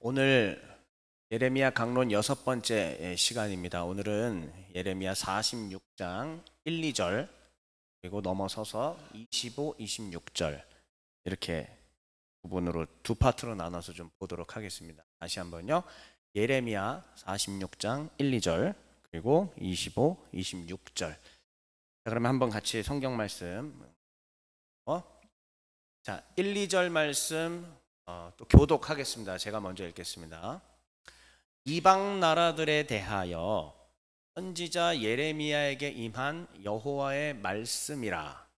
오늘 예레미야 강론 6번째 시간입니다. 오늘은 예레미야 46장 1, 2절 그리고 넘어서서 25, 26절 이렇게 부분으로 두 파트로 나눠서 좀 보도록 하겠습니다. 다시 한번요. 예레미야 46장 1, 2절 그리고 25, 26절. 자, 그러면 한번 같이 성경 말씀 자, 1, 2절 말씀 또 교독하겠습니다. 제가 먼저 읽겠습니다. 이방 나라들에 대하여 선지자 예레미야에게 임한 여호와의 말씀이라.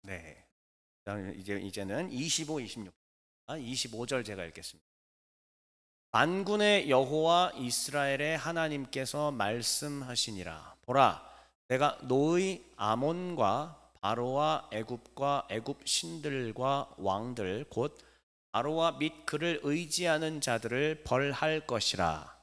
네. 이제는 25, 26, 25절 제가 읽겠습니다. 만군의 여호와 이스라엘의 하나님께서 말씀하시니라. 보라, 내가 노의 아몬과 바로와 애굽과 애굽 신들과 왕들 곧 바로와 및 그를 의지하는 자들을 벌할 것이라.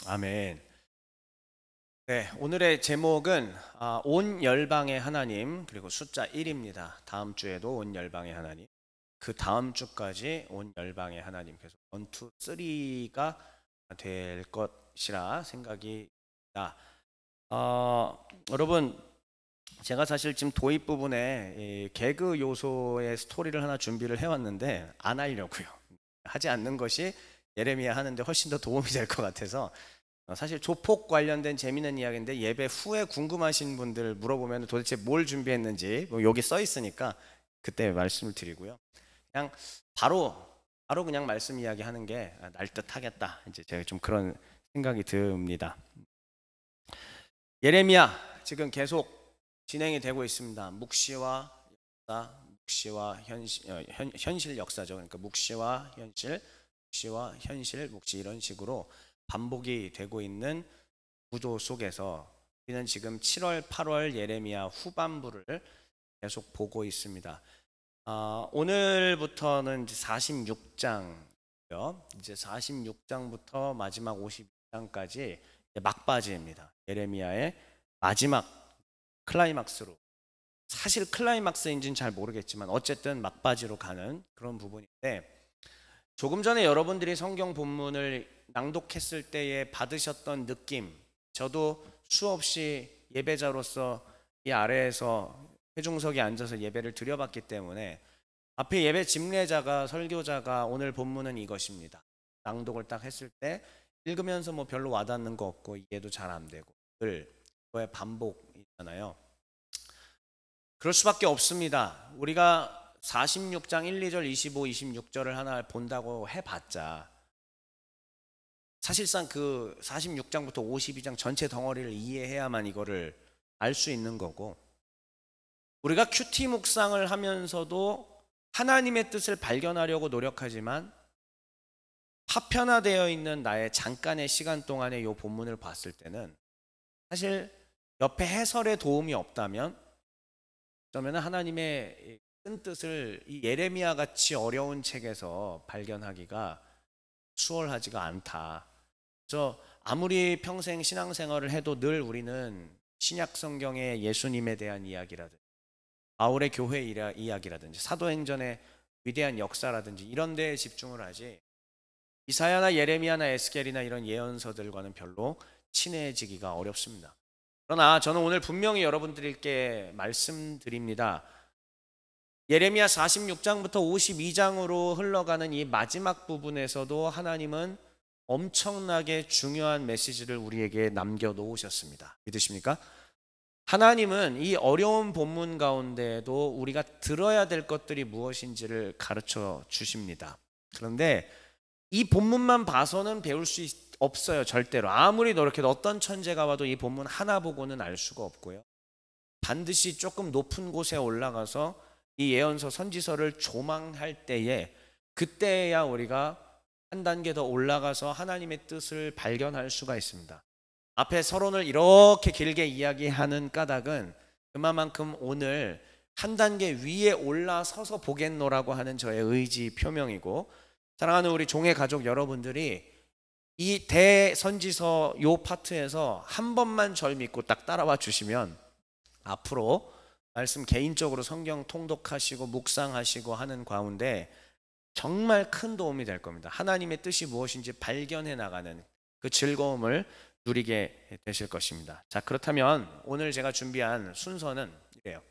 아멘. 네, 오늘의 제목은 온 열방의 하나님 그리고 숫자 1입니다. 다음 주에도 온 열방의 하나님, 그 다음 주까지 온 열방의 하나님, 그래서 1, 2, 3가 될 것이라 생각이 납니다. 여러분, 제가 사실 지금 도입 부분에 이 개그 요소의 스토리를 하나 준비를 해왔는데 안 하려고요. 하지 않는 것이 예레미야 하는데 훨씬 더 도움이 될 것 같아서 사실 조폭 관련된 재미있는 이야기인데 예배 후에 궁금하신 분들 물어보면 도대체 뭘 준비했는지 여기 써 있으니까 그때 말씀을 드리고요. 그냥 바로 그냥 말씀 이야기하는 게 날 듯하겠다. 이제 제가 좀 그런 생각이 듭니다. 예레미야 지금 계속 진행이 되고 있습니다. 묵시와 역사, 묵시와 현실 역사죠. 그러니까 묵시와 현실, 묵시와 현실, 묵시 이런 식으로 반복이 되고 있는 구조 속에서 우리는 지금 7월, 8월 예레미야 후반부를 계속 보고 있습니다. 오늘부터는 이제 46장이요. 이제 46장부터 마지막 52장까지 막바지입니다. 예레미야의 마지막 클라이막스로. 사실 클라이막스인지는 잘 모르겠지만 어쨌든 막바지로 가는 그런 부분인데, 조금 전에 여러분들이 성경 본문을 낭독했을 때에 받으셨던 느낌, 저도 수없이 예배자로서 이 아래에서 회중석에 앉아서 예배를 드려봤기 때문에 앞에 예배 집례자가, 설교자가 오늘 본문은 이것입니다, 낭독을 딱 했을 때 읽으면서 뭐 별로 와닿는 거 없고 이해도 잘 안 되고 늘 그거의 반복이잖아요. 그럴 수밖에 없습니다. 우리가 46장 1, 2절, 25, 26절을 하나 본다고 해봤자 사실상 그 46장부터 52장 전체 덩어리를 이해해야만 이거를 알 수 있는 거고, 우리가 큐티 묵상을 하면서도 하나님의 뜻을 발견하려고 노력하지만 파편화되어 있는 나의 잠깐의 시간 동안에 이 본문을 봤을 때는 사실 옆에 해설에 도움이 없다면 그러면 하나님의 큰 뜻을 이 예레미야 같이 어려운 책에서 발견하기가 수월하지가 않다. 그래서 아무리 평생 신앙생활을 해도 늘 우리는 신약 성경의 예수님에 대한 이야기라든지 바울의 교회 이야기라든지 사도행전의 위대한 역사라든지 이런 데에 집중을 하지 이사야나 예레미야나 에스겔이나 이런 예언서들과는 별로 친해지기가 어렵습니다. 그러나 저는 오늘 분명히 여러분들께 말씀드립니다. 예레미야 46장부터 52장으로 흘러가는 이 마지막 부분에서도 하나님은 엄청나게 중요한 메시지를 우리에게 남겨놓으셨습니다. 믿으십니까? 하나님은 이 어려운 본문 가운데에도 우리가 들어야 될 것들이 무엇인지를 가르쳐 주십니다. 그런데 이 본문만 봐서는 배울 수 없어요. 절대로. 아무리 노력해도 어떤 천재가 와도 이 본문 하나 보고는 알 수가 없고요. 반드시 조금 높은 곳에 올라가서 이 예언서 선지서를 조망할 때에 그때야 우리가 한 단계 더 올라가서 하나님의 뜻을 발견할 수가 있습니다. 앞에 서론을 이렇게 길게 이야기하는 까닭은 그만큼 오늘 한 단계 위에 올라서서 보겠노라고 하는 저의 의지 표명이고, 사랑하는 우리 종의 가족 여러분들이 이 대선지서 요 파트에서 한 번만 절 믿고 딱 따라와 주시면 앞으로 말씀 개인적으로 성경 통독하시고 묵상하시고 하는 가운데 정말 큰 도움이 될 겁니다. 하나님의 뜻이 무엇인지 발견해 나가는 그 즐거움을 누리게 되실 것입니다. 자, 그렇다면 오늘 제가 준비한 순서는 이래요.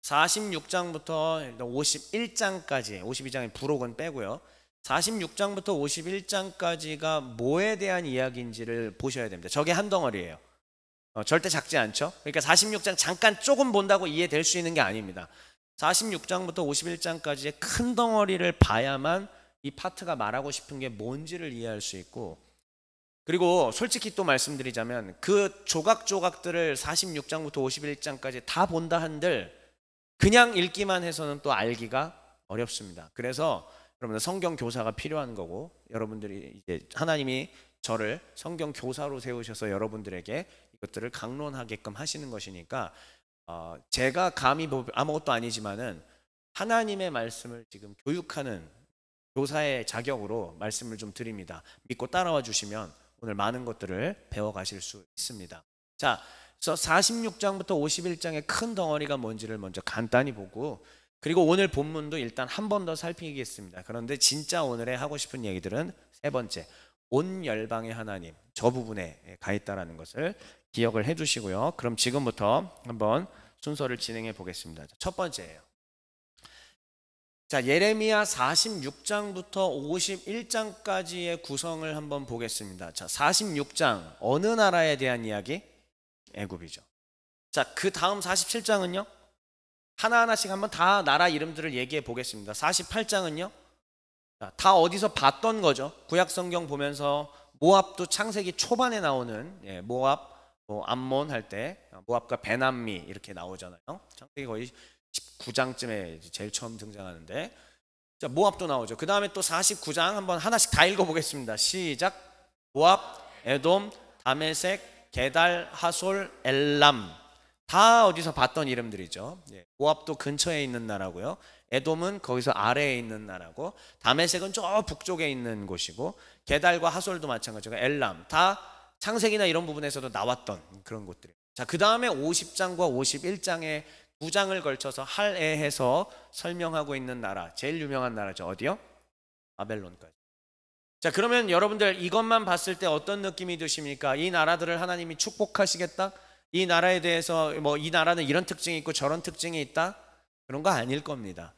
46장부터 51장까지, 52장의 부록은 빼고요. 46장부터 51장까지가 뭐에 대한 이야기인지를 보셔야 됩니다. 저게 한 덩어리예요. 절대 작지 않죠? 그러니까 46장 잠깐 조금 본다고 이해될 수 있는 게 아닙니다. 46장부터 51장까지의 큰 덩어리를 봐야만 이 파트가 말하고 싶은 게 뭔지를 이해할 수 있고, 그리고 솔직히 또 말씀드리자면 그 조각조각들을 46장부터 51장까지 다 본다 한들 그냥 읽기만 해서는 또 알기가 어렵습니다. 그래서 여러분들 성경 교사가 필요한 거고, 여러분들이 이제 하나님이 저를 성경 교사로 세우셔서 여러분들에게 이것들을 강론하게끔 하시는 것이니까 제가 감히 아무것도 아니지만은 하나님의 말씀을 지금 교육하는 교사의 자격으로 말씀을 좀 드립니다. 믿고 따라와 주시면 오늘 많은 것들을 배워가실 수 있습니다. 자, 그래서 46장부터 51장의 큰 덩어리가 뭔지를 먼저 간단히 보고, 그리고 오늘 본문도 일단 한 번 더 살피겠습니다. 그런데 진짜 오늘의 하고 싶은 얘기들은 세 번째, 온 열방의 하나님, 저 부분에 가 있다는 것을 기억을 해 두시고요. 그럼 지금부터 한번 순서를 진행해 보겠습니다. 첫 번째예요. 자, 예레미야 46장부터 51장까지의 구성을 한번 보겠습니다. 자, 46장 어느 나라에 대한 이야기? 애굽이죠. 자, 그 다음 47장은요? 하나하나씩 한번 다 나라 이름들을 얘기해 보겠습니다. 48장은요? 다 어디서 봤던 거죠. 구약 성경 보면서 모압도 창세기 초반에 나오는, 모압, 암몬 할 때 모압과 베남미 이렇게 나오잖아요. 창세기 거의 19장쯤에 제일 처음 등장하는데, 자, 모압도 나오죠. 그 다음에 또 49장 한번 하나씩 다 읽어보겠습니다. 시작. 모압, 에돔, 다메섹, 게달, 하솔, 엘람. 다 어디서 봤던 이름들이죠. 모압도 근처에 있는 나라고요. 에돔은 거기서 아래에 있는 나라고, 다메섹은 저 북쪽에 있는 곳이고, 게달과 하솔도 마찬가지고, 엘람 다 창세기나 이런 부분에서도 나왔던 그런 곳들이에요. 자, 그 다음에 50장과 51장에 두 장을 걸쳐서 할애해서 설명하고 있는 나라, 제일 유명한 나라죠. 어디요? 바벨론까지. 자, 그러면 여러분들 이것만 봤을 때 어떤 느낌이 드십니까? 이 나라들을 하나님이 축복하시겠다? 이 나라에 대해서 이 나라는 이런 특징이 있고 저런 특징이 있다? 그런 거 아닐 겁니다.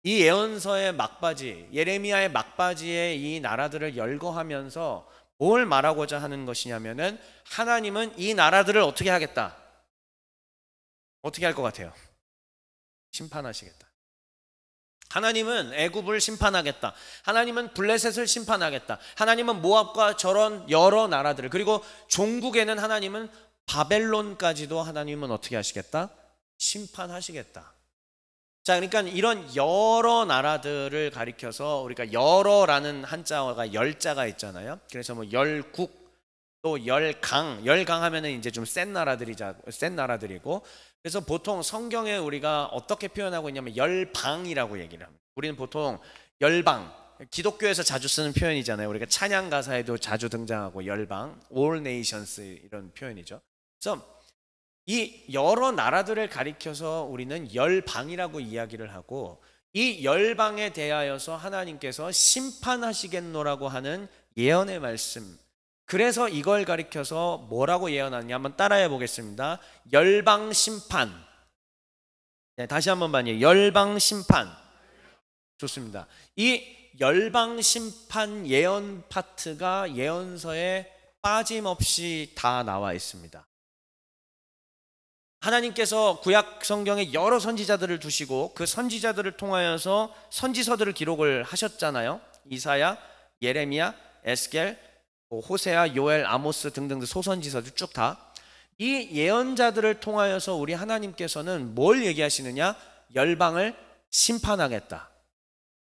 이 예언서의 막바지, 예레미야의 막바지에 이 나라들을 열거하면서 뭘 말하고자 하는 것이냐면은 하나님은 이 나라들을 어떻게 하겠다? 어떻게 할 것 같아요? 심판하시겠다. 하나님은 애굽을 심판하겠다. 하나님은 블레셋을 심판하겠다. 하나님은 모압과 저런 여러 나라들을, 그리고 종국에는 하나님은 바벨론까지도 하나님은 어떻게 하시겠다? 심판하시겠다. 자, 그러니까 이런 여러 나라들을 가리켜서 우리가 여러라는 한자가 열자가 있잖아요. 그래서 열국 또 열강, 열강 하면은 이제 좀 센 나라들이고, 그래서 보통 성경에 우리가 어떻게 표현하고 있냐면 열방이라고 얘기를 합니다. 우리는 보통 열방, 기독교에서 자주 쓰는 표현이잖아요. 우리가 찬양 가사에도 자주 등장하고 열방, all nations 이런 표현이죠. 그래서 이 여러 나라들을 가리켜서 우리는 열방이라고 이야기를 하고, 이 열방에 대하여서 하나님께서 심판하시겠노라고 하는 예언의 말씀, 그래서 이걸 가리켜서 뭐라고 예언하느냐 한번 따라해 보겠습니다. 열방 심판. 네, 다시 한번 봐요. 열방 심판. 좋습니다. 이 열방 심판 예언 파트가 예언서에 빠짐없이 다 나와 있습니다. 하나님께서 구약 성경에 여러 선지자들을 두시고 그 선지자들을 통하여서 선지서들을 기록을 하셨잖아요. 이사야, 예레미야, 에스겔, 호세아, 요엘, 아모스 등등 소선지서들 쭉 다. 이 예언자들을 통하여서 우리 하나님께서는 뭘 얘기하시느냐? 열방을 심판하겠다.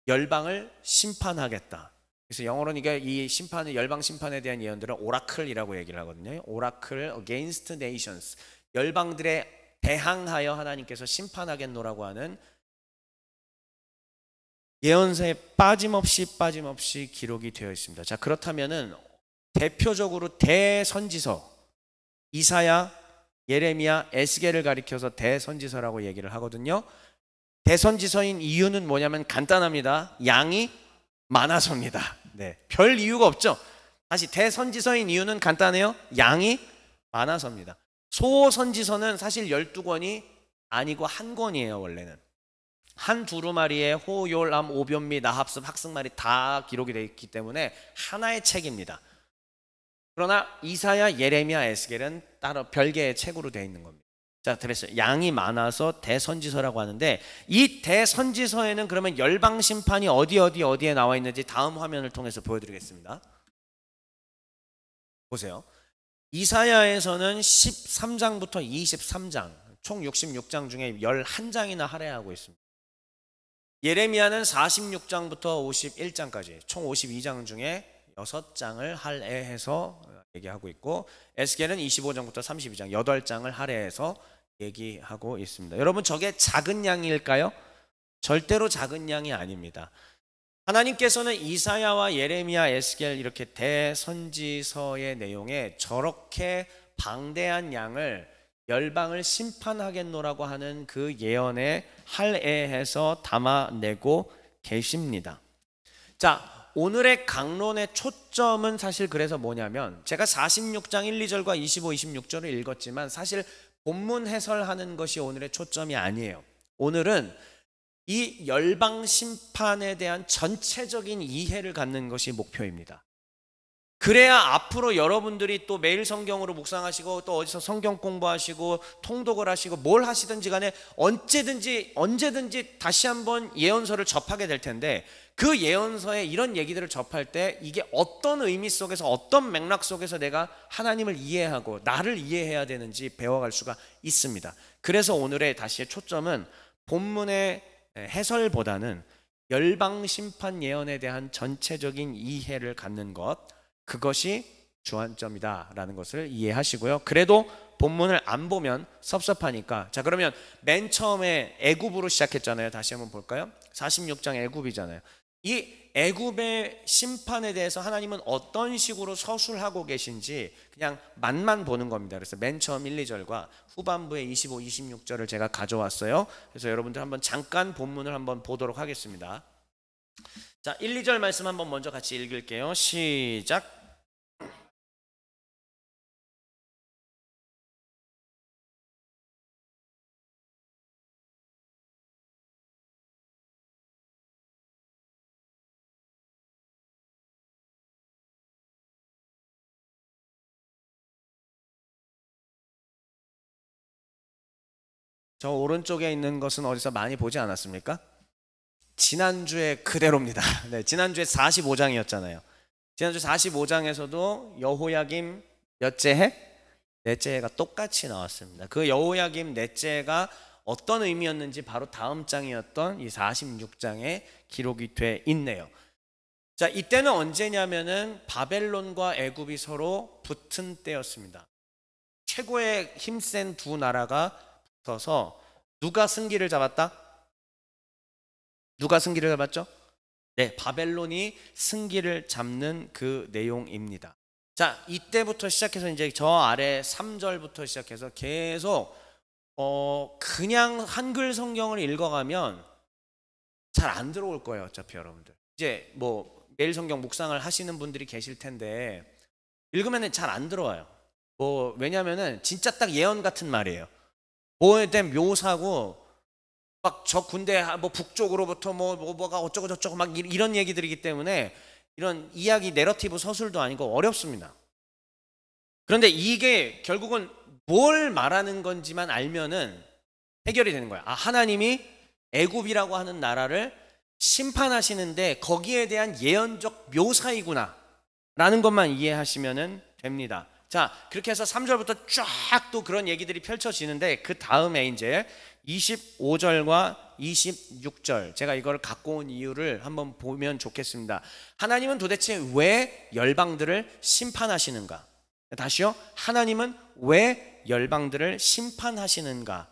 열방을 심판하겠다. 그래서 영어로는 이게 이 심판의 열방 심판에 대한 예언들을 오라클이라고 얘기를 하거든요. 오라클 against nations. 열방들에 대항하여 하나님께서 심판하겠노라고 하는 예언서에 빠짐없이 기록이 되어 있습니다. 자, 그렇다면은 대표적으로 대선지서 이사야, 예레미야, 에스겔을 가리켜서 대선지서라고 얘기를 하거든요. 대선지서인 이유는 뭐냐면 간단합니다. 양이 많아서입니다. 네, 별 이유가 없죠. 다시 대선지서인 이유는 간단해요. 양이 많아서입니다. 소선지서는 사실 12권이 아니고 한 권이에요. 원래는 한 두루마리에 호, 열, 암, 오변미, 나합습, 학승말이 다 기록이 되어 있기 때문에 하나의 책입니다. 그러나 이사야, 예레미야, 에스겔은 따로 별개의 책으로 되어 있는 겁니다. 자, 그래서 양이 많아서 대선지서라고 하는데, 이 대선지서에는 그러면 열방 심판이 어디에 나와 있는지 다음 화면을 통해서 보여드리겠습니다. 보세요. 이사야에서는 13장부터 23장 총 66장 중에 11장이나 할애하고 있습니다. 예레미야는 46장부터 51장까지 총 52장 중에 6장을 할애해서 얘기하고 있고, 에스겔은 25장부터 32장 8장을 할애해서 얘기하고 있습니다. 여러분, 저게 작은 양일까요? 절대로 작은 양이 아닙니다. 하나님께서는 이사야와 예레미야, 에스겔 이렇게 대선지서의 내용에 저렇게 방대한 양을 열방을 심판하겠노라고 하는 그 예언에 할애해서 담아내고 계십니다. 자, 오늘의 강론의 초점은 사실 그래서 뭐냐면, 제가 46장 1, 2절과 25, 26절을 읽었지만 사실 본문 해설하는 것이 오늘의 초점이 아니에요. 오늘은 이 열방 심판에 대한 전체적인 이해를 갖는 것이 목표입니다. 그래야 앞으로 여러분들이 또 매일 성경으로 묵상하시고 또 어디서 성경 공부하시고 통독을 하시고 뭘 하시든지 간에 언제든지 다시 한번 예언서를 접하게 될 텐데, 그 예언서에 이런 얘기들을 접할 때 이게 어떤 의미 속에서 어떤 맥락 속에서 내가 하나님을 이해하고 나를 이해해야 되는지 배워갈 수가 있습니다. 그래서 오늘의 다시의 초점은 본문의 해설보다는 열방 심판 예언에 대한 전체적인 이해를 갖는 것, 그것이 주안점이다라는 것을 이해하시고요. 그래도 본문을 안 보면 섭섭하니까, 자, 그러면 맨 처음에 애굽으로 시작했잖아요. 다시 한번 볼까요? 46장 애굽이잖아요. 이 애굽의 심판에 대해서 하나님은 어떤 식으로 서술하고 계신지 그냥 맛만 보는 겁니다. 그래서 맨 처음 1, 2절과 후반부의 25, 26절을 제가 가져왔어요. 그래서 여러분들 한번 잠깐 본문을 한번 보도록 하겠습니다. 자, 1, 2절 말씀 한번 먼저 같이 읽을게요. 시작. 저 오른쪽에 있는 것은 어디서 많이 보지 않았습니까? 지난주에 그대로입니다. 네, 지난주에 45장이었잖아요. 지난주 45장에서도 여호야김 몇째 해? 넷째 해가 똑같이 나왔습니다. 그 여호야김 넷째 해가 어떤 의미였는지 바로 다음 장이었던 이 46장에 기록이 돼 있네요. 자, 이때는 언제냐면은 바벨론과 애굽이 서로 붙은 때였습니다. 최고의 힘센 두 나라가 붙어서 누가 승기를 잡았다? 누가 승기를 잡았죠? 네, 바벨론이 승기를 잡는 그 내용입니다. 자, 이때부터 시작해서 이제 저 아래 3절부터 시작해서 계속 그냥 한글 성경을 읽어가면 잘 안 들어올 거예요. 어차피 여러분들 이제 뭐 매일 성경 묵상을 하시는 분들이 계실 텐데 읽으면 잘 안 들어와요. 왜냐면은 진짜 딱 예언 같은 말이에요. 뭐에 대한 묘사고 막 저 군대 뭐 북쪽으로부터 뭐가 어쩌고 저쩌고 막 이런 얘기들이기 때문에 이런 이야기 내러티브 서술도 아니고 어렵습니다. 그런데 이게 결국은 뭘 말하는 건지만 알면은 해결이 되는 거야. 아, 하나님이 애굽이라고 하는 나라를 심판하시는데 거기에 대한 예언적 묘사이구나 라는 것만 이해하시면은 됩니다. 자, 그렇게 해서 3절부터 쫙 또 그런 얘기들이 펼쳐지는데 그 다음에 이제 25절과 26절 제가 이걸 갖고 온 이유를 한번 보면 좋겠습니다. 하나님은 도대체 왜 열방들을 심판하시는가? 다시요. 하나님은 왜 열방들을 심판하시는가?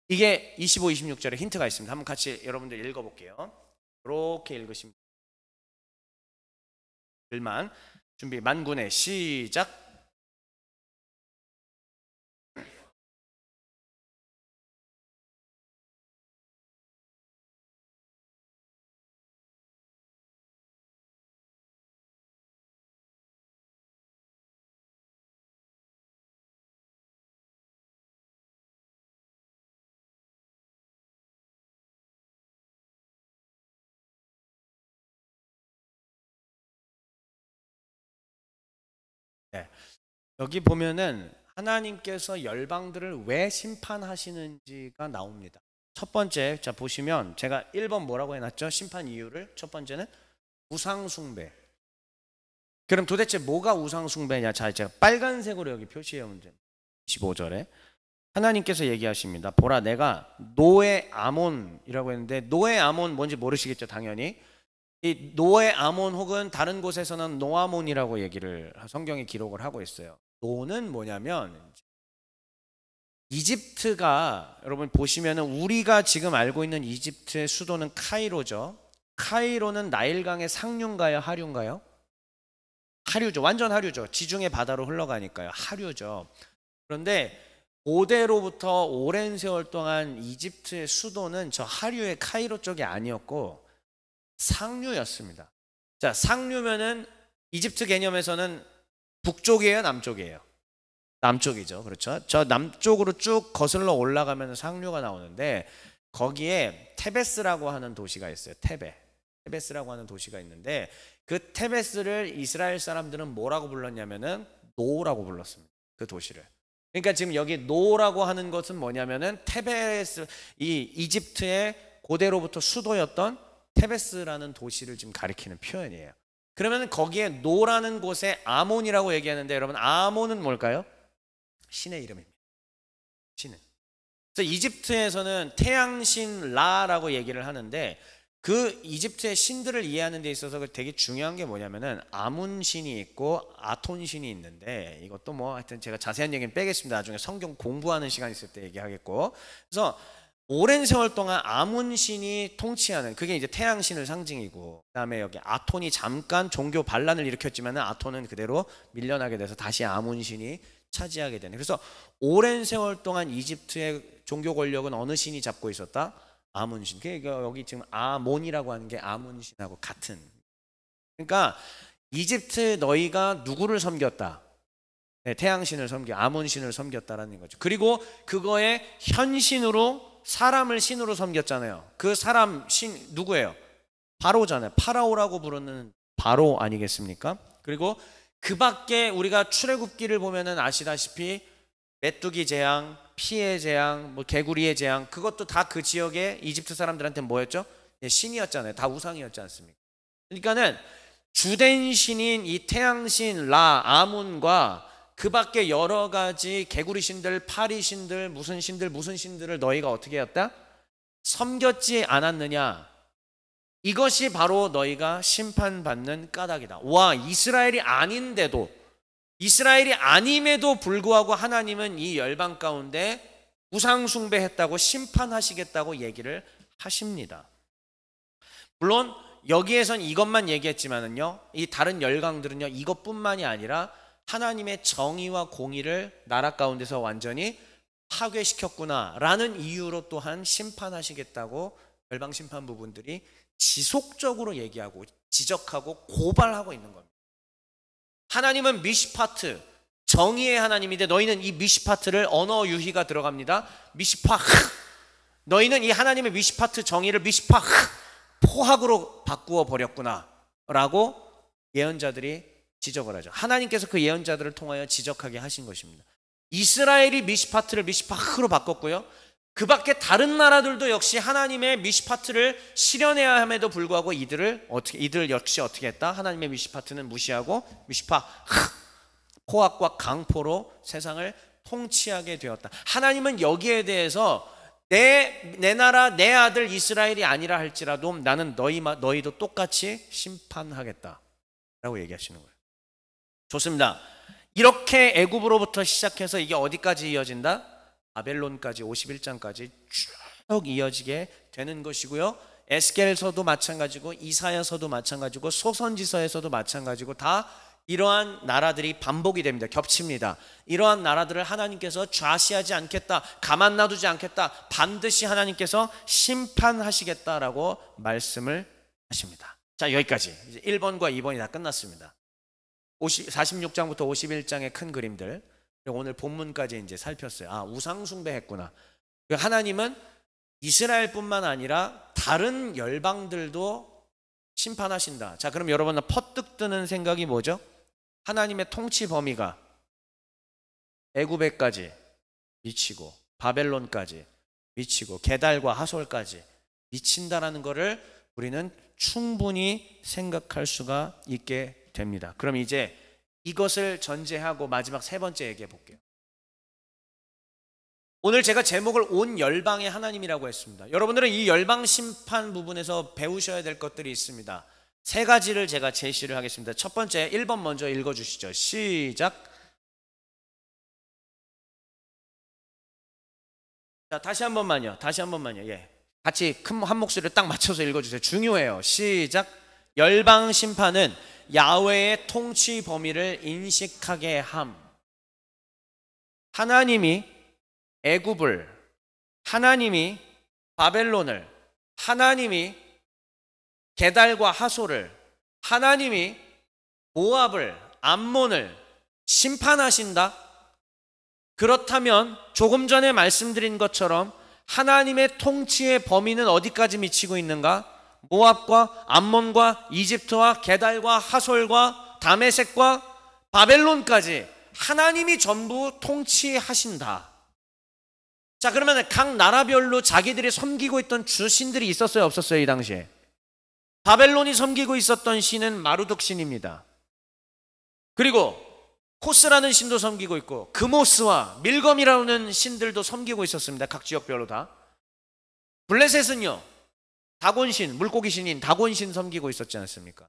이게 25, 26절에 힌트가 있습니다. 한번 같이 여러분들 읽어볼게요. 이렇게 읽으시면 들만 준비 만군의 시작. 네. 여기 보면은 하나님께서 열방들을 왜 심판하시는지가 나옵니다. 첫 번째, 자 보시면 제가 1번 뭐라고 해놨죠? 심판 이유를. 첫 번째는 우상숭배. 그럼 도대체 뭐가 우상숭배냐? 자, 제가 빨간색으로 여기 표시해 놓은 25절에 하나님께서 얘기하십니다. 보라, 내가 노에 아몬이라고 했는데 노에 아몬 뭔지 모르시겠죠? 당연히 이 노에 아몬 혹은 다른 곳에서는 노아몬이라고 얘기를 성경에 기록을 하고 있어요. 노는 뭐냐면 이집트가 여러분 보시면은 우리가 지금 알고 있는 이집트의 수도는 카이로죠. 카이로는 나일강의 상류인가요, 하류인가요? 하류죠. 완전 하류죠. 지중해 바다로 흘러가니까요. 하류죠. 그런데 고대로부터 오랜 세월 동안 이집트의 수도는 저 하류의 카이로 쪽이 아니었고 상류였습니다. 자, 상류면은 이집트 개념에서는 북쪽이에요, 남쪽이에요? 남쪽이죠. 그렇죠. 저 남쪽으로 쭉 거슬러 올라가면 상류가 나오는데 거기에 테베스라고 하는 도시가 있어요. 테베스라고 하는 도시가 있는데 그 테베스를 이스라엘 사람들은 뭐라고 불렀냐면은 노라고 불렀습니다. 그 도시를. 그러니까 지금 여기 노라고 하는 것은 뭐냐면은 테베스, 이 이집트의 고대로부터 수도였던 테베스라는 도시를 지금 가리키는 표현이에요. 그러면 거기에 노라는 곳에 아몬이라고 얘기하는데 여러분 아몬은 뭘까요? 신의 이름입니다. 신은. 그래서 이집트에서는 태양신 라라고 얘기를 하는데 그 이집트의 신들을 이해하는 데 있어서 되게 중요한 게 뭐냐면은 아문 신이 있고 아톤 신이 있는데 이것도 뭐 하여튼 제가 자세한 얘기는 빼겠습니다. 나중에 성경 공부하는 시간 있을 때 얘기하겠고. 그래서 오랜 세월 동안 아문 신이 통치하는 그게 이제 태양 신을 상징이고 그다음에 여기 아톤이 잠깐 종교 반란을 일으켰지만 아톤은 그대로 밀려나게 돼서 다시 아문 신이 차지하게 되는. 그래서 오랜 세월 동안 이집트의 종교 권력은 어느 신이 잡고 있었다? 아문 신. 그러니까 여기 지금 아몬이라고 하는 게 아문 신하고 같은. 그러니까 이집트 너희가 누구를 섬겼다? 네, 태양 신을 섬겨 아문 신을 섬겼다라는 거죠. 그리고 그거의 현신으로 사람을 신으로 섬겼잖아요. 그 사람 신 누구예요? 바로잖아요. 파라오라고 부르는 바로 아니겠습니까? 그리고 그 밖에 우리가 출애굽기를 보면은 아시다시피 메뚜기 재앙, 피의 재앙, 뭐 개구리의 재앙 그것도 다 그 지역의 이집트 사람들한테 뭐였죠? 신이었잖아요. 다 우상이었지 않습니까? 그러니까는 주된 신인 이 태양신 라 아문과 그 밖에 여러 가지 개구리 신들, 파리 신들, 무슨 신들을 너희가 어떻게 했다? 섬겼지 않았느냐? 이것이 바로 너희가 심판받는 까닭이다. 와, 이스라엘이 아닌데도 이스라엘이 아님에도 불구하고 하나님은 이 열방 가운데 우상 숭배했다고 심판하시겠다고 얘기를 하십니다. 물론 여기에선 이것만 얘기했지만은요, 이 다른 열강들은요 이것뿐만이 아니라 하나님의 정의와 공의를 나라 가운데서 완전히 파괴시켰구나 라는 이유로 또한 심판하시겠다고 열방 심판 부분들이 지속적으로 얘기하고 지적하고 고발하고 있는 겁니다. 하나님은 미시파트 정의의 하나님인데 너희는 이 미시파트를 언어 유희가 들어갑니다. 미시파 너희는 이 하나님의 미시파트 정의를 미시파 포학으로 바꾸어 버렸구나 라고 예언자들이 지적을 하죠. 하나님께서 그 예언자들을 통하여 지적하게 하신 것입니다. 이스라엘이 미시파트를 미시파흐로 바꿨고요. 그 밖에 다른 나라들도 역시 하나님의 미시파트를 실현해야 함에도 불구하고 이들 역시 어떻게 했다? 하나님의 미시파트는 무시하고 미시파 포악과 강포로 세상을 통치하게 되었다. 하나님은 여기에 대해서 내 나라 내 아들 이스라엘이 아니라 할지라도 나는 너희도 똑같이 심판하겠다 라고 얘기하시는 거예요. 좋습니다. 이렇게 애굽으로부터 시작해서 이게 어디까지 이어진다? 바벨론까지 51장까지 쭉 이어지게 되는 것이고요. 에스겔서도 마찬가지고 이사야서도 마찬가지고 소선지서에서도 마찬가지고 다 이러한 나라들이 반복이 됩니다. 겹칩니다. 이러한 나라들을 하나님께서 좌시하지 않겠다, 가만 놔두지 않겠다, 반드시 하나님께서 심판하시겠다라고 말씀을 하십니다. 자, 여기까지 이제 1번과 2번이 다 끝났습니다. 46장부터 51장의 큰 그림들, 오늘 본문까지 이제 살폈어요. 아, 우상 숭배했구나. 하나님은 이스라엘뿐만 아니라 다른 열방들도 심판하신다. 자, 그럼 여러분 퍼뜩 뜨는 생각이 뭐죠? 하나님의 통치 범위가 애굽에까지 미치고 바벨론까지 미치고 게달과 하솔까지 미친다라는 것을 우리는 충분히 생각할 수가 있게 됩니다. 그럼 이제 이것을 전제하고 마지막 세 번째 얘기해 볼게요. 오늘 제가 제목을 온 열방의 하나님이라고 했습니다. 여러분들은 이 열방 심판 부분에서 배우셔야 될 것들이 있습니다. 세 가지를 제가 제시를 하겠습니다. 첫 번째 1번 먼저 읽어주시죠. 시작. 자, 다시 한 번만요. 예, 같이 한 목소리를 딱 맞춰서 읽어주세요. 중요해요. 시작. 열방 심판은 야훼의 통치 범위를 인식하게 함. 하나님이 애굽을, 하나님이 바벨론을, 하나님이 게달과 하솔을, 하나님이 모압을, 암몬을 심판하신다. 그렇다면 조금 전에 말씀드린 것처럼 하나님의 통치의 범위는 어디까지 미치고 있는가? 모압과 암몬과 이집트와 게달과 하솔과 다메섹과 바벨론까지 하나님이 전부 통치하신다. 자, 그러면 각 나라별로 자기들이 섬기고 있던 주신들이 있었어요, 없었어요? 이 당시에 바벨론이 섬기고 있었던 신은 마루둑 신입니다. 그리고 코스라는 신도 섬기고 있고 그모스와 밀검이라는 신들도 섬기고 있었습니다. 각 지역별로 다. 블레셋은요, 다곤신, 물고기 신인 다곤신 섬기고 있었지 않습니까?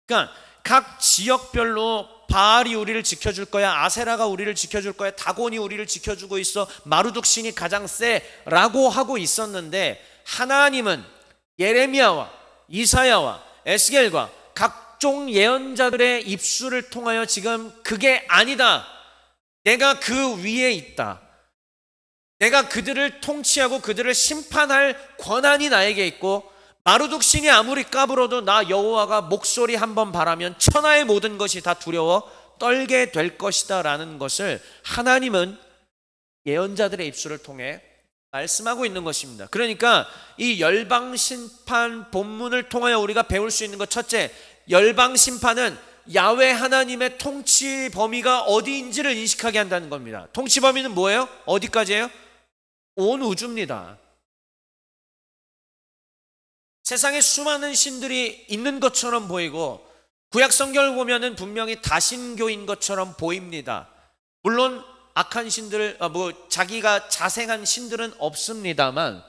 그러니까 각 지역별로 바알이 우리를 지켜줄 거야, 아세라가 우리를 지켜줄 거야, 다곤이 우리를 지켜주고 있어, 마루둑 신이 가장 세라고 하고 있었는데, 하나님은 예레미야와 이사야와 에스겔과 각종 예언자들의 입술을 통하여 지금 그게 아니다, 내가 그 위에 있다, 내가 그들을 통치하고 그들을 심판할 권한이 나에게 있고, 마루둑 신이 아무리 까불어도 나 여호와가 목소리 한번 바라면 천하의 모든 것이 다 두려워 떨게 될 것이다 라는 것을 하나님은 예언자들의 입술을 통해 말씀하고 있는 것입니다. 그러니까 이 열방 심판 본문을 통하여 우리가 배울 수 있는 것, 첫째, 열방 심판은 야훼 하나님의 통치 범위가 어디인지를 인식하게 한다는 겁니다. 통치 범위는 뭐예요? 어디까지예요? 온 우주입니다. 세상에 수많은 신들이 있는 것처럼 보이고 구약 성경을 보면은 분명히 다신교인 것처럼 보입니다. 물론 악한 신들, 자기가 자생한 신들은 없습니다만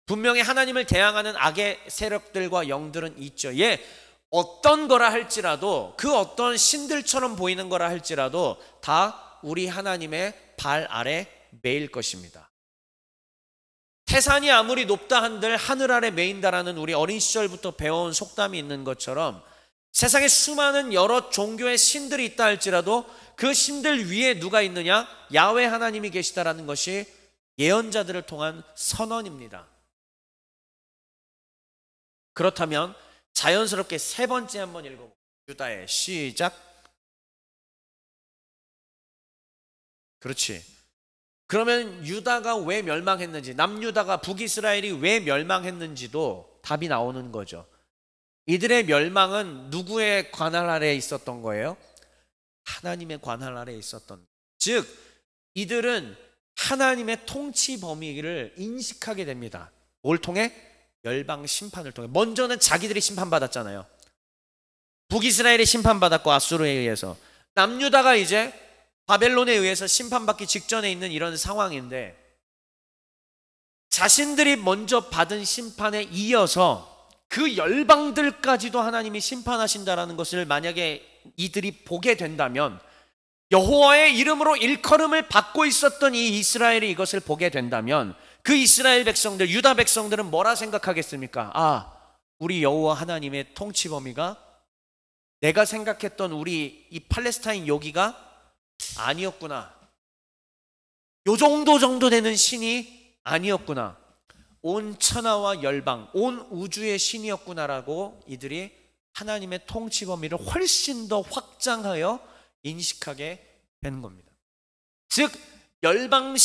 분명히 하나님을 대항하는 악의 세력들과 영들은 있죠. 예, 어떤 거라 할지라도, 그 어떤 신들처럼 보이는 거라 할지라도 다 우리 하나님의 발 아래 매일 것입니다. 태산이 아무리 높다 한들 하늘 아래 매인다라는 우리 어린 시절부터 배워온 속담이 있는 것처럼 세상에 수많은 여러 종교의 신들이 있다 할지라도 그 신들 위에 누가 있느냐? 야훼 하나님이 계시다라는 것이 예언자들을 통한 선언입니다. 그렇다면 자연스럽게 세 번째 한번 읽어볼게요. 유다의 시작. 그렇지. 그러면 유다가 왜 멸망했는지, 남유다가 북이스라엘이 왜 멸망했는지도 답이 나오는 거죠. 이들의 멸망은 누구의 관할 아래에 있었던 거예요? 하나님의 관할 아래에 있었던, 즉 이들은 하나님의 통치 범위를 인식하게 됩니다. 뭘 통해? 열방 심판을 통해. 먼저는 자기들이 심판받았잖아요. 북이스라엘이 심판받았고 아수르에 의해서. 남유다가 이제 바벨론에 의해서 심판받기 직전에 있는 이런 상황인데, 자신들이 먼저 받은 심판에 이어서 그 열방들까지도 하나님이 심판하신다라는 것을 만약에 이들이 보게 된다면, 여호와의 이름으로 일컬음을 받고 있었던 이 이스라엘이 이것을 보게 된다면, 그 이스라엘 백성들, 유다 백성들은 뭐라 생각하겠습니까? 아, 우리 여호와 하나님의 통치 범위가 내가 생각했던 우리 이 팔레스타인 여기가 아니었구나. 요 정도 되는 신이 아니었구나. 온 천하와 열방, 온 우주의 신이었구나라고 이들이 하나님의 통치 범위를 훨씬 더 확장하여 인식하게 되는 겁니다. 즉 열방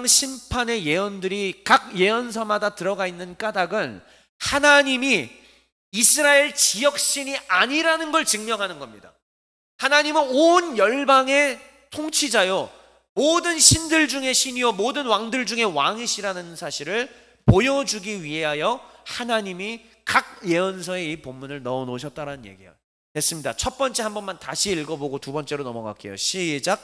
심판의 예언들이 각 예언서마다 들어가 있는 까닭은 하나님이 이스라엘 지역신이 아니라는 걸 증명하는 겁니다. 하나님은 온 열방의 통치자요, 모든 신들 중에 신이요, 모든 왕들 중에 왕이시라는 사실을 보여주기 위하여 하나님이 각 예언서에 이 본문을 넣어 놓으셨다는 얘기예요. 됐습니다. 첫 번째 한 번만 다시 읽어보고 두 번째로 넘어갈게요. 시작.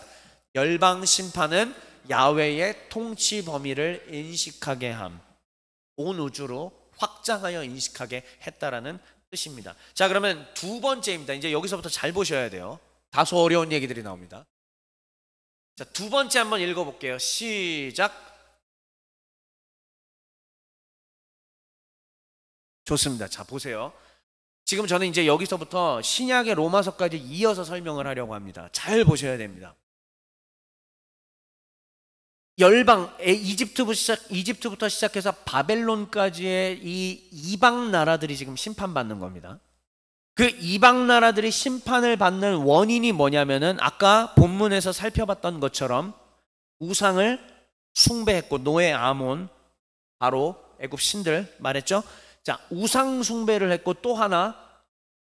열방 심판은 야훼의 통치 범위를 인식하게 함, 온 우주로 확장하여 인식하게 했다라는 뜻입니다. 자, 그러면 두 번째입니다. 이제 여기서부터 잘 보셔야 돼요. 다소 어려운 얘기들이 나옵니다. 자, 두 번째 한번 읽어볼게요. 시작. 좋습니다. 자, 보세요. 지금 저는 이제 여기서부터 신약의 로마서까지 이어서 설명을 하려고 합니다. 잘 보셔야 됩니다. 열방, 이집트부터 시작해서 바벨론까지의 이 이방 나라들이 지금 심판받는 겁니다. 그 이방 나라들이 심판을 받는 원인이 뭐냐면은 아까 본문에서 살펴봤던 것처럼 우상을 숭배했고, 노예, 아몬, 바로 애굽 신들 말했죠. 자, 우상 숭배를 했고, 또 하나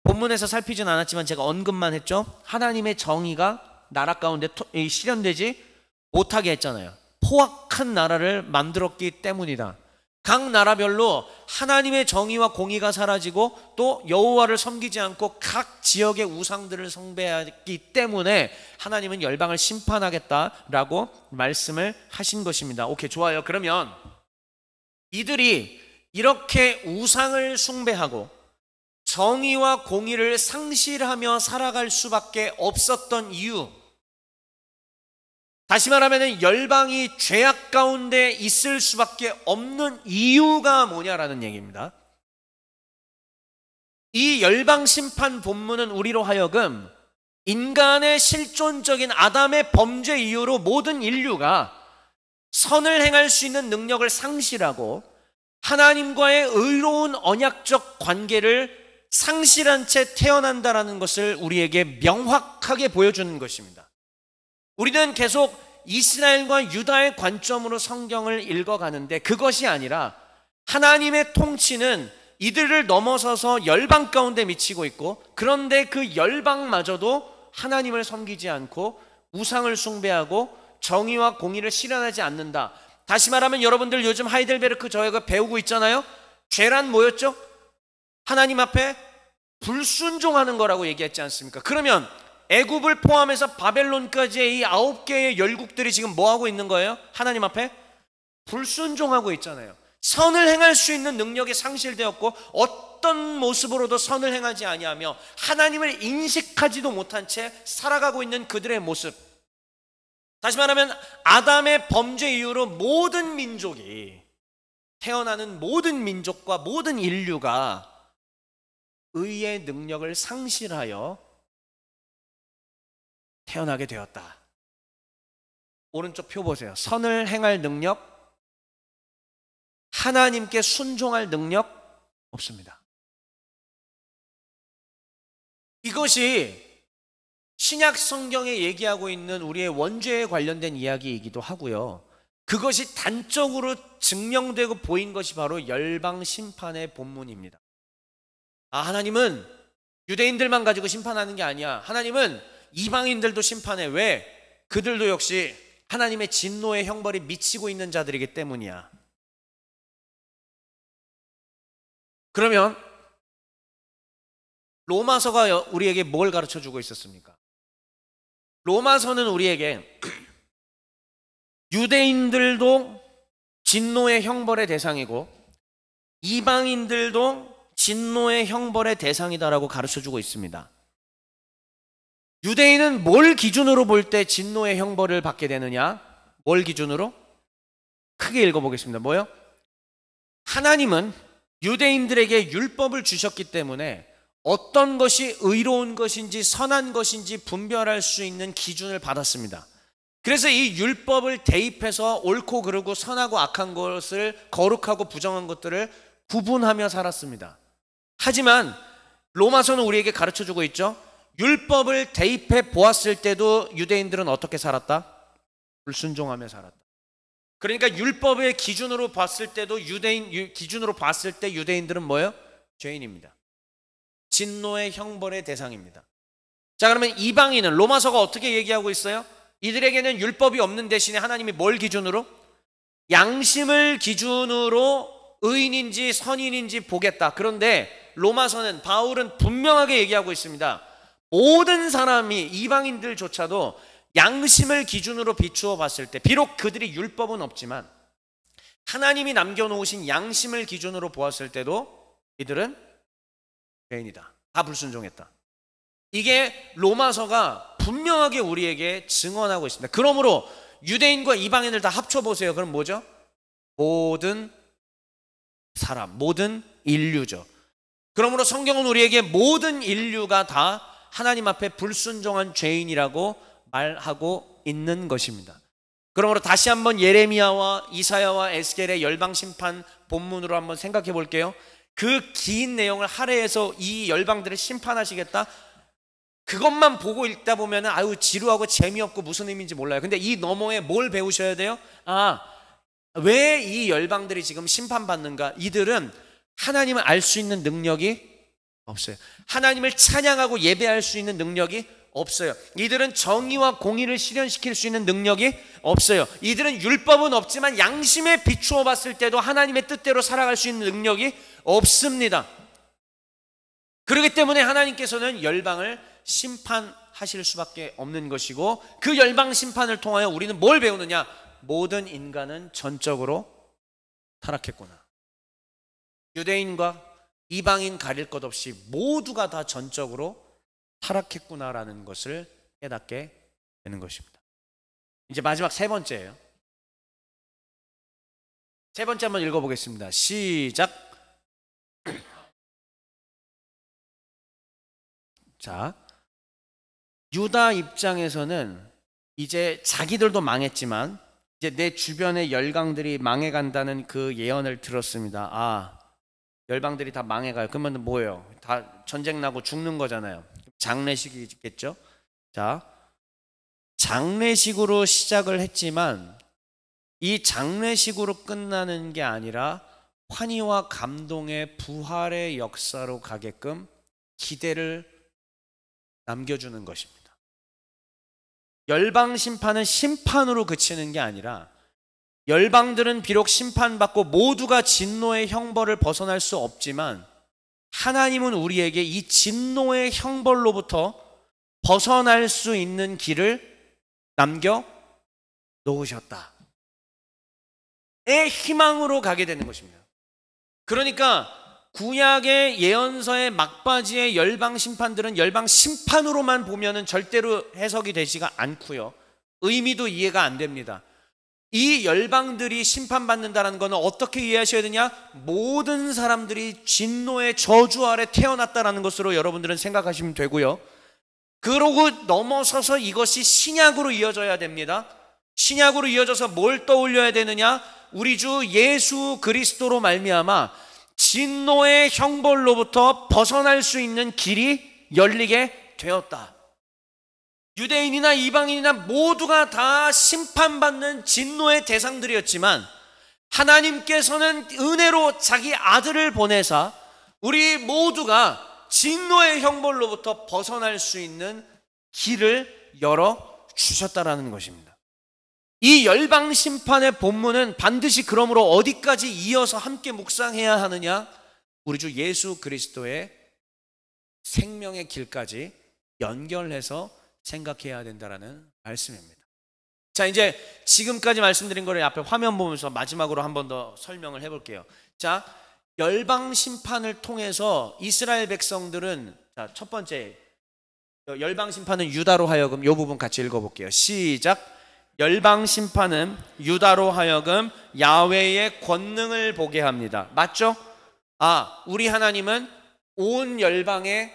본문에서 살피진 않았지만 제가 언급만 했죠. 하나님의 정의가 나라 가운데 실현되지 못하게 했잖아요. 포악한 나라를 만들었기 때문이다. 각 나라별로 하나님의 정의와 공의가 사라지고 또 여호와를 섬기지 않고 각 지역의 우상들을 숭배했기 때문에 하나님은 열방을 심판하겠다라고 말씀을 하신 것입니다. 오케이, 좋아요. 그러면 이들이 이렇게 우상을 숭배하고 정의와 공의를 상실하며 살아갈 수밖에 없었던 이유, 다시 말하면 열방이 죄악 가운데 있을 수밖에 없는 이유가 뭐냐라는 얘기입니다. 이 열방 심판 본문은 우리로 하여금 인간의 실존적인 아담의 범죄 이유로 모든 인류가 선을 행할 수 있는 능력을 상실하고 하나님과의 의로운 언약적 관계를 상실한 채 태어난다라는 것을 우리에게 명확하게 보여주는 것입니다. 우리는 계속 이스라엘과 유다의 관점으로 성경을 읽어가는데, 그것이 아니라 하나님의 통치는 이들을 넘어서서 열방 가운데 미치고 있고, 그런데 그 열방마저도 하나님을 섬기지 않고 우상을 숭배하고 정의와 공의를 실현하지 않는다. 다시 말하면 여러분들 요즘 하이델베르크 저희가 배우고 있잖아요. 죄란 뭐였죠? 하나님 앞에 불순종하는 거라고 얘기했지 않습니까? 그러면 애굽을 포함해서 바벨론까지의 이 9개의 열국들이 지금 뭐 하고 있는 거예요? 하나님 앞에 불순종하고 있잖아요. 선을 행할 수 있는 능력이 상실되었고 어떤 모습으로도 선을 행하지 아니하며 하나님을 인식하지도 못한 채 살아가고 있는 그들의 모습. 다시 말하면 아담의 범죄 이후로 모든 민족이, 태어나는 모든 민족과 모든 인류가 의의 능력을 상실하여 태어나게 되었다. 오른쪽 표 보세요. 선을 행할 능력, 하나님께 순종할 능력 없습니다. 이것이 신약 성경에 얘기하고 있는 우리의 원죄에 관련된 이야기이기도 하고요. 그것이 단적으로 증명되고 보인 것이 바로 열방 심판의 본문입니다. 아, 하나님은 유대인들만 가지고 심판하는 게 아니야. 하나님은 이방인들도 심판해. 왜? 그들도 역시 하나님의 진노의 형벌이 미치고 있는 자들이기 때문이야. 그러면 로마서가 우리에게 뭘 가르쳐 주고 있었습니까? 로마서는 우리에게 유대인들도 진노의 형벌의 대상이고 이방인들도 진노의 형벌의 대상이다라고 가르쳐주고 있습니다. 유대인은 뭘 기준으로 볼 때 진노의 형벌을 받게 되느냐? 뭘 기준으로? 크게 읽어보겠습니다. 뭐요? 하나님은 유대인들에게 율법을 주셨기 때문에 어떤 것이 의로운 것인지 선한 것인지 분별할 수 있는 기준을 받았습니다. 그래서 이 율법을 대입해서 옳고 그르고 선하고 악한 것을, 거룩하고 부정한 것들을 구분하며 살았습니다. 하지만 로마서는 우리에게 가르쳐주고 있죠. 율법을 대입해 보았을 때도 유대인들은 어떻게 살았다? 불순종하며 살았다. 그러니까 율법의 기준으로 봤을 때도 기준으로 봤을 때 유대인들은 뭐예요? 죄인입니다. 진노의 형벌의 대상입니다. 자, 그러면 이방인은 로마서가 어떻게 얘기하고 있어요? 이들에게는 율법이 없는 대신에 하나님이 뭘 기준으로? 양심을 기준으로 의인인지 선인인지 보겠다. 그런데 로마서는, 바울은 분명하게 얘기하고 있습니다. 모든 사람이, 이방인들조차도 양심을 기준으로 비추어 봤을 때, 비록 그들이 율법은 없지만 하나님이 남겨놓으신 양심을 기준으로 보았을 때도 이들은 죄인이다. 다 불순종했다. 이게 로마서가 분명하게 우리에게 증언하고 있습니다. 그러므로 유대인과 이방인을 다 합쳐보세요. 그럼 뭐죠? 모든 사람, 모든 인류죠. 그러므로 성경은 우리에게 모든 인류가 다 하나님 앞에 불순종한 죄인이라고 말하고 있는 것입니다. 그러므로 다시 한번 예레미야와 이사야와 에스겔의 열방심판 본문으로 한번 생각해 볼게요. 그 긴 내용을 할애해서 이 열방들을 심판하시겠다, 그것만 보고 읽다 보면 아유 지루하고 재미없고 무슨 의미인지 몰라요. 근데 이 너머에 뭘 배우셔야 돼요? 왜 이 열방들이 지금 심판받는가? 이들은 하나님을 알 수 있는 능력이 없어요. 하나님을 찬양하고 예배할 수 있는 능력이 없어요. 이들은 정의와 공의를 실현시킬 수 있는 능력이 없어요. 이들은 율법은 없지만 양심에 비추어 봤을 때도 하나님의 뜻대로 살아갈 수 있는 능력이 없습니다. 그렇기 때문에 하나님께서는 열방을 심판하실 수밖에 없는 것이고, 그 열방 심판을 통하여 우리는 뭘 배우느냐? 모든 인간은 전적으로 타락했구나. 유대인과 이방인 가릴 것 없이 모두가 다 전적으로 타락했구나라는 것을 깨닫게 되는 것입니다. 이제 마지막 세 번째예요. 세 번째 한번 읽어보겠습니다. 시작. 자, 유다 입장에서는 이제 자기들도 망했지만 이제 내 주변의 열강들이 망해간다는 그 예언을 들었습니다. 열방들이 다 망해가요. 그러면 뭐예요? 다 전쟁 나고 죽는 거잖아요. 장례식이 있겠죠. 자, 장례식으로 시작을 했지만 이 장례식으로 끝나는 게 아니라 환희와 감동의 부활의 역사로 가게끔 기대를 남겨주는 것입니다. 열방 심판은 심판으로 그치는 게 아니라, 열방들은 비록 심판받고 모두가 진노의 형벌을 벗어날 수 없지만 하나님은 우리에게 이 진노의 형벌로부터 벗어날 수 있는 길을 남겨 놓으셨다. 의 희망으로 가게 되는 것입니다. 그러니까 구약의 예언서의 막바지의 열방 심판들은 열방 심판으로만 보면은 절대로 해석이 되지가 않고요. 의미도 이해가 안 됩니다. 이 열방들이 심판받는다는 것은 어떻게 이해하셔야 되냐? 모든 사람들이 진노의 저주 아래 태어났다는 것으로 여러분들은 생각하시면 되고요. 그러고 넘어서서 이것이 신약으로 이어져야 됩니다. 신약으로 이어져서 뭘 떠올려야 되느냐? 우리 주 예수 그리스도로 말미암아 진노의 형벌로부터 벗어날 수 있는 길이 열리게 되었다. 유대인이나 이방인이나 모두가 다 심판받는 진노의 대상들이었지만 하나님께서는 은혜로 자기 아들을 보내사 우리 모두가 진노의 형벌로부터 벗어날 수 있는 길을 열어주셨다라는 것입니다. 이 열방 심판의 본문은 반드시 그러므로 어디까지 이어서 함께 묵상해야 하느냐? 우리 주 예수 그리스도의 생명의 길까지 연결해서 생각해야 된다라는 말씀입니다. 자, 이제 지금까지 말씀드린 거를 앞에 화면 보면서 마지막으로 한 번 더 설명을 해볼게요. 자, 열방 심판을 통해서 이스라엘 백성들은, 자, 첫 번째 열방 심판은 유다로 하여금, 이 부분 같이 읽어볼게요. 시작. 열방 심판은 유다로 하여금 야훼의 권능을 보게 합니다. 맞죠? 아, 우리 하나님은 온 열방의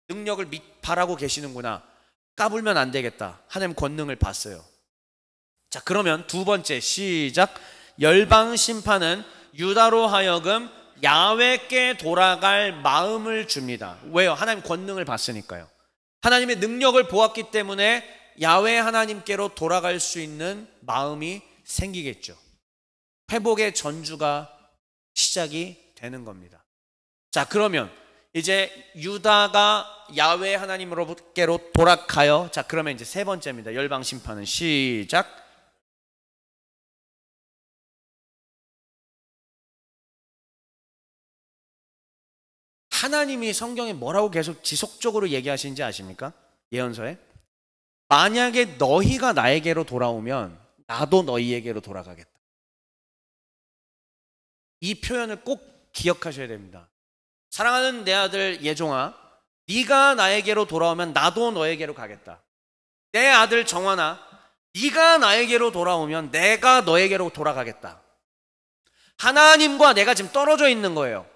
능력을 바라고 계시는구나. 까불면 안 되겠다. 하나님 권능을 봤어요. 자, 그러면 두 번째, 시작. 열방 심판은 유다로 하여금 야훼께 돌아갈 마음을 줍니다. 왜요? 하나님 권능을 봤으니까요. 하나님의 능력을 보았기 때문에 야훼 하나님께로 돌아갈 수 있는 마음이 생기겠죠. 회복의 전주가 시작이 되는 겁니다. 자, 그러면 이제 유다가 야훼 하나님으로께로 돌아가요. 자, 그러면 이제 세 번째입니다. 열방 심판은 시작. 하나님이 성경에 뭐라고 계속 지속적으로 얘기하시는지 아십니까? 예언서에 만약에 너희가 나에게로 돌아오면 나도 너희에게로 돌아가겠다. 이 표현을 꼭 기억하셔야 됩니다. 사랑하는 내 아들 예종아, 네가 나에게로 돌아오면 나도 너에게로 가겠다. 내 아들 정환아, 네가 나에게로 돌아오면 내가 너에게로 돌아가겠다. 하나님과 내가 지금 떨어져 있는 거예요.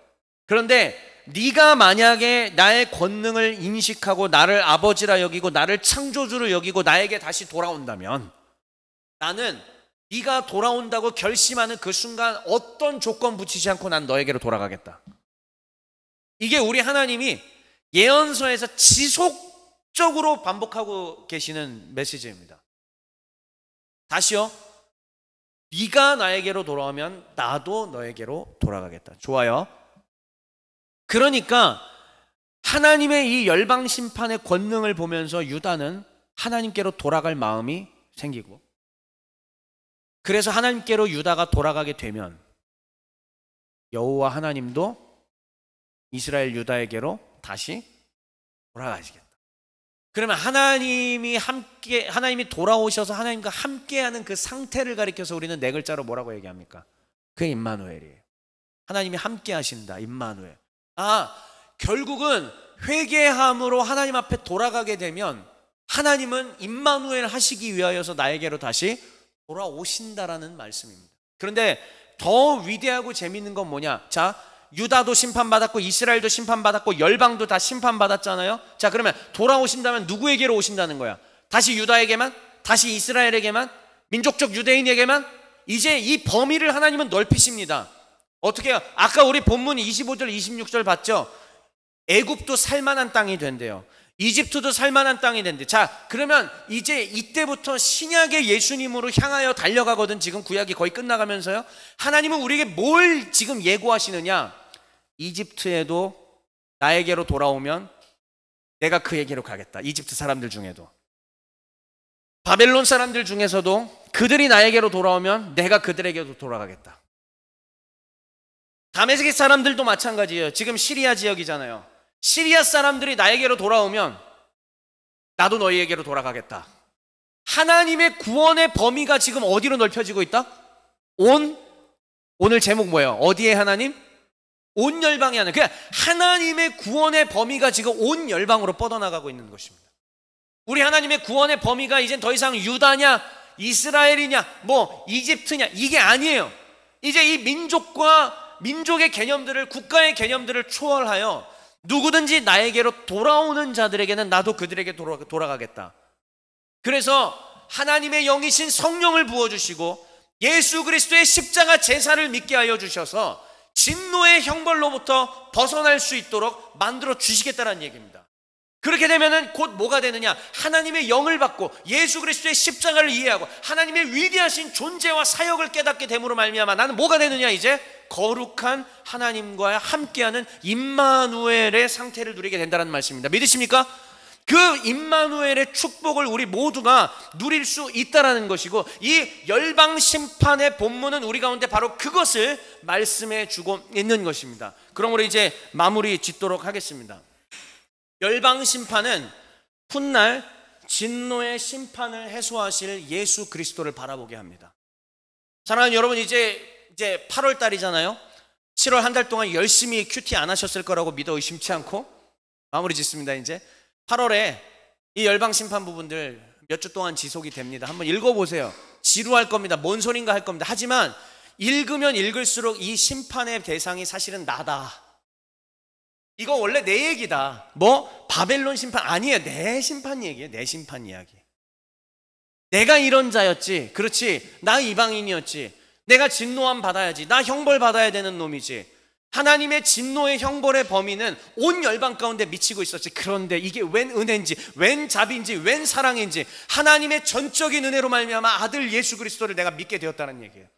그런데 네가 만약에 나의 권능을 인식하고 나를 아버지라 여기고 나를 창조주로 여기고 나에게 다시 돌아온다면 나는 네가 돌아온다고 결심하는 그 순간 어떤 조건 붙이지 않고 난 너에게로 돌아가겠다. 이게 우리 하나님이 예언서에서 지속적으로 반복하고 계시는 메시지입니다. 다시요. 네가 나에게로 돌아오면 나도 너에게로 돌아가겠다. 좋아요. 그러니까 하나님의 이 열방 심판의 권능을 보면서 유다는 하나님께로 돌아갈 마음이 생기고, 그래서 하나님께로 유다가 돌아가게 되면 여호와 하나님도 이스라엘 유다에게로 다시 돌아가시겠다. 그러면 하나님이 돌아오셔서 하나님과 함께하는 그 상태를 가리켜서 우리는 네 글자로 뭐라고 얘기합니까? 그게 임마누엘이에요. 하나님이 함께하신다. 임마누엘. 아, 결국은 회개함으로 하나님 앞에 돌아가게 되면 하나님은 임마누엘 하시기 위하여서 나에게로 다시 돌아오신다라는 말씀입니다. 그런데 더 위대하고 재미있는 건 뭐냐? 자, 유다도 심판받았고 이스라엘도 심판받았고 열방도 다 심판받았잖아요. 자, 그러면 돌아오신다면 누구에게로 오신다는 거야? 다시 유다에게만? 다시 이스라엘에게만? 민족적 유대인에게만? 이제 이 범위를 하나님은 넓히십니다. 어떻게 해요? 아까 우리 본문 25절 26절 봤죠? 애굽도 살만한 땅이 된대요. 이집트도 살만한 땅이 된대. 자, 그러면 이제 이때부터 신약의 예수님으로 향하여 달려가거든. 지금 구약이 거의 끝나가면서요. 하나님은 우리에게 뭘 지금 예고하시느냐? 이집트에도 나에게로 돌아오면 내가 그에게로 가겠다. 이집트 사람들 중에도, 바벨론 사람들 중에서도 그들이 나에게로 돌아오면 내가 그들에게로 돌아가겠다. 다메섹 사람들도 마찬가지예요. 지금 시리아 지역이잖아요. 시리아 사람들이 나에게로 돌아오면 나도 너희에게로 돌아가겠다. 하나님의 구원의 범위가 지금 어디로 넓혀지고 있다? 오늘 제목 뭐예요? 어디에 하나님? 온 열방이 하나님. 그냥 하나님의 구원의 범위가 지금 온 열방으로 뻗어나가고 있는 것입니다. 우리 하나님의 구원의 범위가 이젠 더 이상 유다냐, 이스라엘이냐, 뭐 이집트냐, 이게 아니에요. 이제 이 민족의 개념들을, 국가의 개념들을 초월하여 누구든지 나에게로 돌아오는 자들에게는 나도 그들에게 돌아가겠다. 그래서 하나님의 영이신 성령을 부어주시고 예수 그리스도의 십자가 제사를 믿게 하여 주셔서 진노의 형벌로부터 벗어날 수 있도록 만들어 주시겠다는 얘기입니다. 그렇게 되면은 곧 뭐가 되느냐? 하나님의 영을 받고 예수 그리스도의 십자가를 이해하고 하나님의 위대하신 존재와 사역을 깨닫게 됨으로 말미암아 나는 뭐가 되느냐? 이제 거룩한 하나님과 함께하는 임마누엘의 상태를 누리게 된다는 말씀입니다. 믿으십니까? 그 임마누엘의 축복을 우리 모두가 누릴 수 있다라는 것이고, 이 열방 심판의 본문은 우리 가운데 바로 그것을 말씀해 주고 있는 것입니다. 그러므로 이제 마무리 짓도록 하겠습니다. 열방 심판은 훗날 진노의 심판을 해소하실 예수 그리스도를 바라보게 합니다. 사랑하는 여러분, 이제 8월 달이잖아요. 7월 한 달 동안 열심히 큐티 안 하셨을 거라고 믿어 의심치 않고 마무리 짓습니다. 이제 8월에 이 열방 심판 부분들 몇 주 동안 지속이 됩니다. 한번 읽어보세요. 지루할 겁니다. 뭔 소린가 할 겁니다. 하지만 읽으면 읽을수록 이 심판의 대상이 사실은 나다. 이거 원래 내 얘기다. 뭐 바벨론 심판 아니에요. 내 심판 얘기예요. 내 심판 이야기. 내가 이런 자였지. 그렇지. 나 이방인이었지. 내가 진노함 받아야지. 나 형벌 받아야 되는 놈이지. 하나님의 진노의 형벌의 범위는 온 열방 가운데 미치고 있었지. 그런데 이게 웬 은혜인지, 웬 자비인지, 웬 사랑인지 하나님의 전적인 은혜로 말미암아 아들 예수 그리스도를 내가 믿게 되었다는 얘기예요.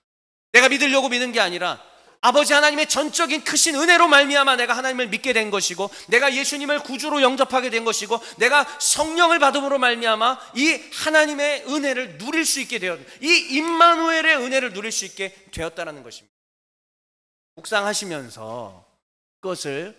내가 믿으려고 믿는 게 아니라 아버지 하나님의 전적인 크신 은혜로 말미암아 내가 하나님을 믿게 된 것이고, 내가 예수님을 구주로 영접하게 된 것이고, 내가 성령을 받음으로 말미암아 이 하나님의 은혜를 누릴 수 있게 되었, 이 임마누엘의 은혜를 누릴 수 있게 되었다는 것입니다. 묵상하시면서 그것을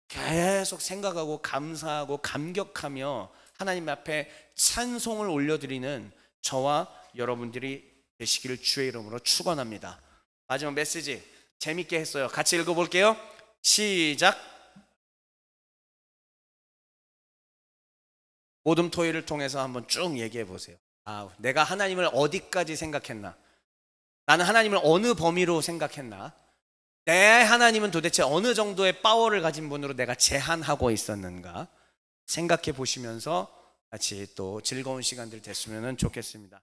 계속 생각하고 감사하고 감격하며 하나님 앞에 찬송을 올려드리는 저와 여러분들이 되시기를 주의 이름으로 축원합니다. 마지막 메시지 재밌게 했어요. 같이 읽어볼게요. 시작. 모둠 토요일을 통해서 한번 쭉 얘기해 보세요. 내가 하나님을 어디까지 생각했나? 나는 하나님을 어느 범위로 생각했나? 내 하나님은 도대체 어느 정도의 파워를 가진 분으로 내가 제한하고 있었는가? 생각해 보시면서 같이 또 즐거운 시간들 됐으면 좋겠습니다.